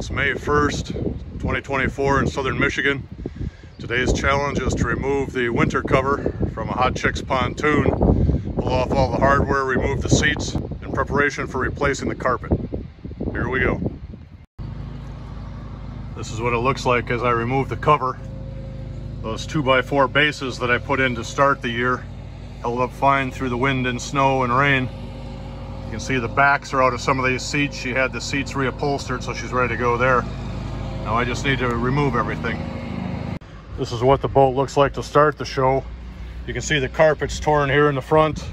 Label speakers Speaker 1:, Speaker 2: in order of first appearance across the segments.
Speaker 1: It's May 1st, 2024 in southern Michigan. Today's challenge is to remove the winter cover from a Hot Chick's pontoon, pull off all the hardware, remove the seats in preparation for replacing the carpet. Here we go. This is what it looks like as I remove the cover. Those 2x4 bases that I put in to start the year held up fine through the wind and snow and rain. You can see the backs are out of some of these seats. She had the seats reupholstered, so she's ready to go there. Now I just need to remove everything. This is what the boat looks like to start the show. You can see the carpet's torn here in the front.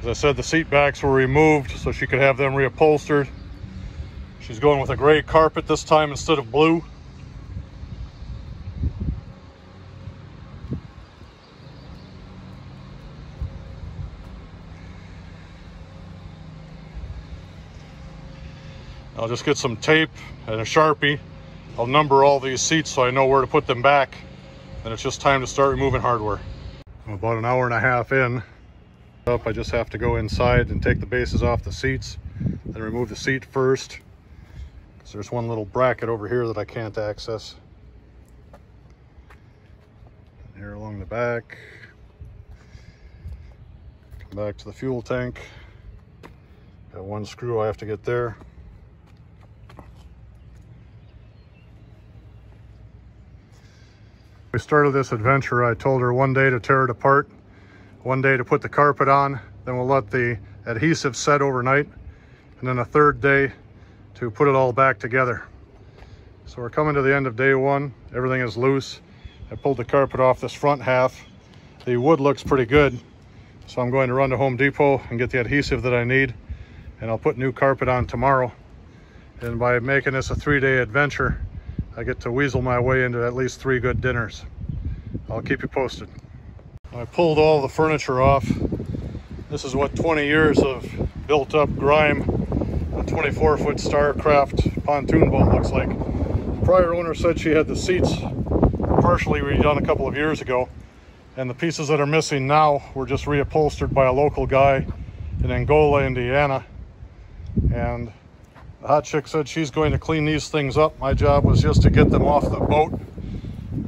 Speaker 1: As I said, the seat backs were removed so she could have them reupholstered. She's going with a gray carpet this time instead of blue. I'll just get some tape and a Sharpie. I'll number all these seats so I know where to put them back. And it's just time to start removing hardware. I'm about an hour and a half in. I just have to go inside and take the bases off the seats, then remove the seat first. So there's one little bracket over here that I can't access. And here along the back. Come back to the fuel tank. Got one screw I have to get there. We started this adventure. I told her one day to tear it apart, one day to put the carpet on, then we'll let the adhesive set overnight, and then a third day to put it all back together. So we're coming to the end of day one. Everything is loose. I pulled the carpet off this front half. The wood looks pretty good, so I'm going to run to Home Depot and get the adhesive that I need, and I'll put new carpet on tomorrow. And by making this a 3-day adventure, I get to weasel my way into at least 3 good dinners. I'll keep you posted. I pulled all the furniture off. This is what 20 years of built up grime, a 24-foot Starcraft pontoon boat looks like. The prior owner said she had the seats partially redone a couple of years ago, and the pieces that are missing now were just reupholstered by a local guy in Angola, Indiana. And the Hot Chick said she's going to clean these things up. My job was just to get them off the boat,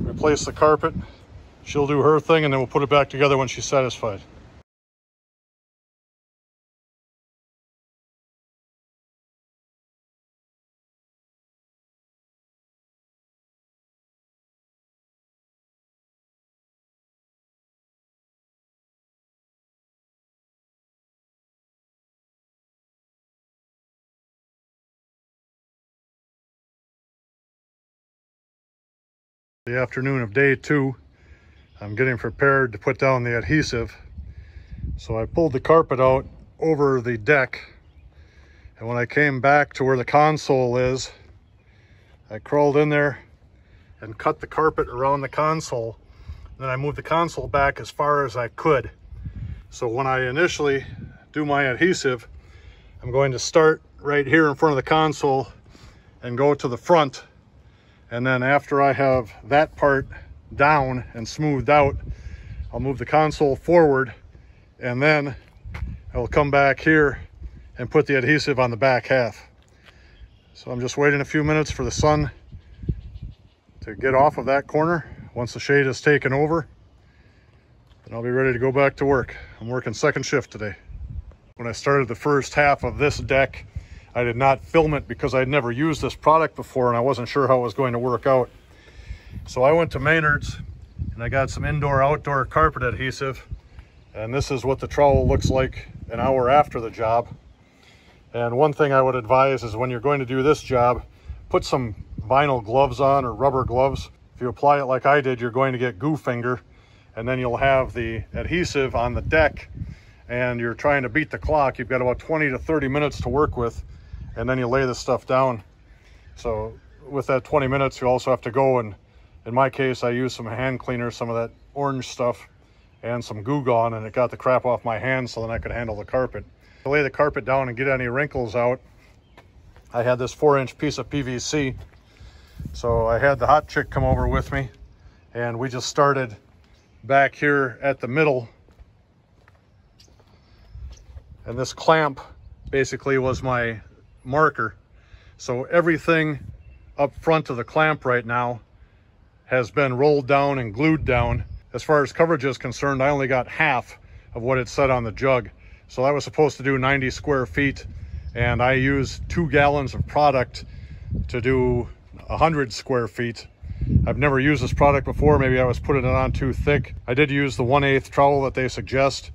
Speaker 1: replace the carpet. She'll do her thing, and then we'll put it back together when she's satisfied. The afternoon of day 2, I'm getting prepared to put down the adhesive. So I pulled the carpet out over the deck, and when I came back to where the console is, I crawled in there and cut the carpet around the console. Then I moved the console back as far as I could. So when I initially do my adhesive, I'm going to start right here in front of the console and go to the front. And then after I have that part down and smoothed out, I'll move the console forward, and then I'll come back here and put the adhesive on the back half. So I'm just waiting a few minutes for the sun to get off of that corner. Once the shade is taken over, then I'll be ready to go back to work. I'm working second shift today. When I started the first half of this deck, I did not film it because I'd never used this product before and I wasn't sure how it was going to work out. So I went to Maynard's and I got some indoor-outdoor carpet adhesive, and this is what the trowel looks like an hour after the job. And one thing I would advise is when you're going to do this job, put some vinyl gloves on or rubber gloves. If you apply it like I did, you're going to get goo finger, and then you'll have the adhesive on the deck and you're trying to beat the clock. You've got about 20 to 30 minutes to work with, and then you lay this stuff down. So with that 20 minutes, you also have to go, and in my case, I used some hand cleaner, some of that orange stuff, and some Goo Gone, and it got the crap off my hands so then I could handle the carpet. To lay the carpet down and get any wrinkles out, I had this 4-inch piece of PVC. So I had the Hot Chick come over with me, and we just started back here at the middle. And this clamp basically was my marker. So everything up front of the clamp right now has been rolled down and glued down. As far as coverage is concerned, I only got half of what it said on the jug. So that was supposed to do 90 square feet, and I used 2 gallons of product to do 100 square feet. I've never used this product before. Maybe I was putting it on too thick. I did use the 1/8 trowel that they suggest,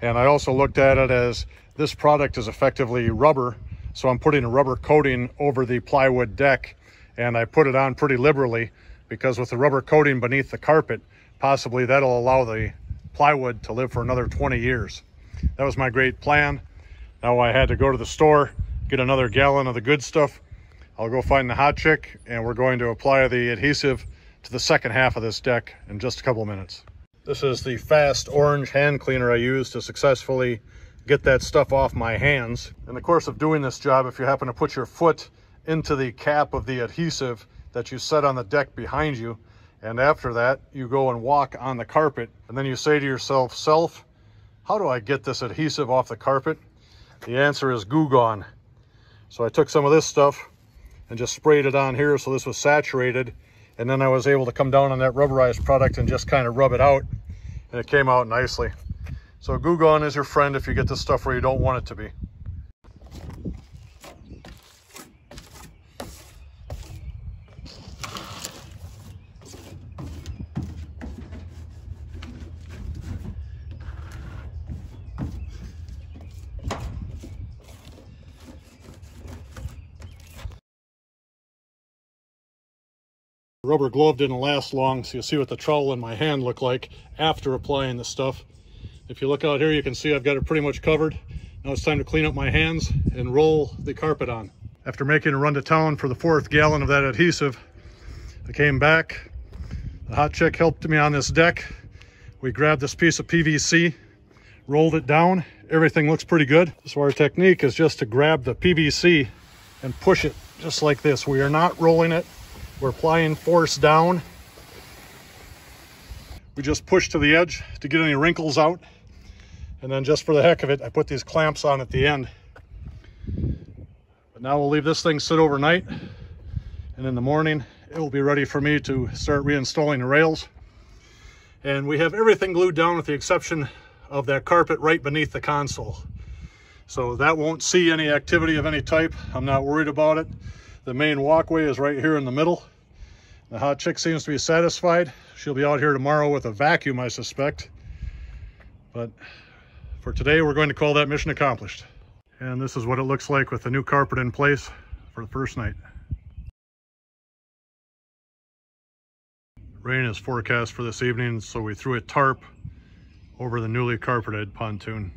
Speaker 1: and I also looked at it as this product is effectively rubber, so I'm putting a rubber coating over the plywood deck, and I put it on pretty liberally because with the rubber coating beneath the carpet, possibly that'll allow the plywood to live for another 20 years. That was my great plan. Now I had to go to the store, get another gallon of the good stuff. I'll go find the hot chick, and we're going to apply the adhesive to the second half of this deck in just a couple of minutes. This is the fast orange hand cleaner I used to successfully get that stuff off my hands. In the course of doing this job, if you happen to put your foot into the cap of the adhesive that you set on the deck behind you, and after that you go and walk on the carpet, and then you say to yourself, "Self, how do I get this adhesive off the carpet?" The answer is Goo Gone. So I took some of this stuff and just sprayed it on here so this was saturated, and then I was able to come down on that rubberized product and just kind of rub it out, and it came out nicely. So Goo Gone is your friend if you get this stuff where you don't want it to be. The rubber glove didn't last long, so you'll see what the trowel in my hand looked like after applying the stuff. If you look out here, you can see I've got it pretty much covered. Now it's time to clean up my hands and roll the carpet on. After making a run to town for the 4th gallon of that adhesive, I came back. The hot chick helped me on this deck. We grabbed this piece of PVC, rolled it down. Everything looks pretty good. So our technique is just to grab the PVC and push it just like this. We are not rolling it. We're applying force down. We just push to the edge to get any wrinkles out. And then just for the heck of it, I put these clamps on at the end. But now we'll leave this thing sit overnight. And in the morning, it will be ready for me to start reinstalling the rails. And we have everything glued down with the exception of that carpet right beneath the console. So that won't see any activity of any type. I'm not worried about it. The main walkway is right here in the middle. The hot chick seems to be satisfied. She'll be out here tomorrow with a vacuum, I suspect. But for today, we're going to call that mission accomplished. And this is what it looks like with the new carpet in place for the first night. Rain is forecast for this evening, so we threw a tarp over the newly carpeted pontoon.